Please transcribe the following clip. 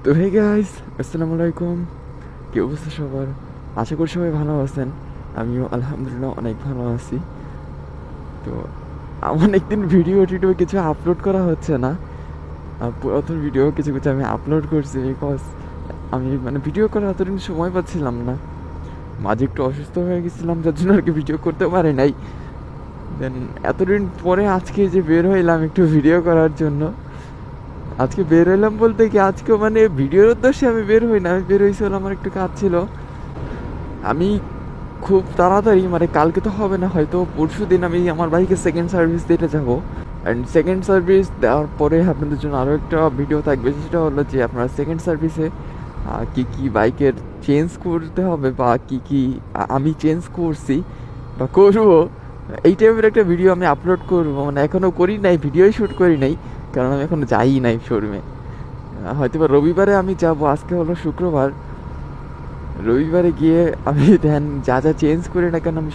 তো hey guys, আসসালামু আলাইকুম। কি অবস্থা সবার? আশা করি সবাই ভালো আছেন। আমিও আলহামদুলিল্লাহ অনেক ভালো আছি। তো অনেকদিন ভিডিও টিডিও কিছু আপলোড করা হচ্ছে না। পুরাতন ভিডিও কিছু কিছু আমি আপলোড করছি, বিকজ আমি মানে ভিডিও করার এতদিন সময় পাচ্ছিলাম না। মাঝে একটু অসুস্থ হয়ে গেছিলাম, যার জন্য আর কি ভিডিও করতে পারি নাই। দেন এতদিন পরে আজকে যে বের হইলাম একটু ভিডিও করার জন্য। আজকে বের হইলাম বলতে কি, আজকে মানে ভিডিওর উদ্দেশ্যে আমি বের হই না, আমি বের হয়েছি হলো আমার একটু কাজ ছিল। আমি খুব তাড়াতাড়ি, মানে কালকে তো হবে না, হয়তো পরশু দিন আমি আমার বাইকে সেকেন্ড সার্ভিস দিতে যাব। অ্যান্ড সেকেন্ড সার্ভিস দেওয়ার পরে আপনাদের জন্য আরও একটা ভিডিও থাকবে, সেটা হলো যে আপনার সেকেন্ড সার্ভিসে কী কী বাইকের চেঞ্জ করতে হবে, বা কী কী আমি চেঞ্জ করছি বা করবো, এই টাইপের একটা ভিডিও আমি আপলোড করবো। মানে এখনও করি নাই, ভিডিওই শ্যুট করি নাই, কারণ আমি এখনও যাই নাই শোরুমে। হয়তো বা রবিবারে আমি যাব, আজকে হলো শুক্রবার। রবিবারে গিয়ে আমি দেন যা যা চেঞ্জ করি না কেন আমি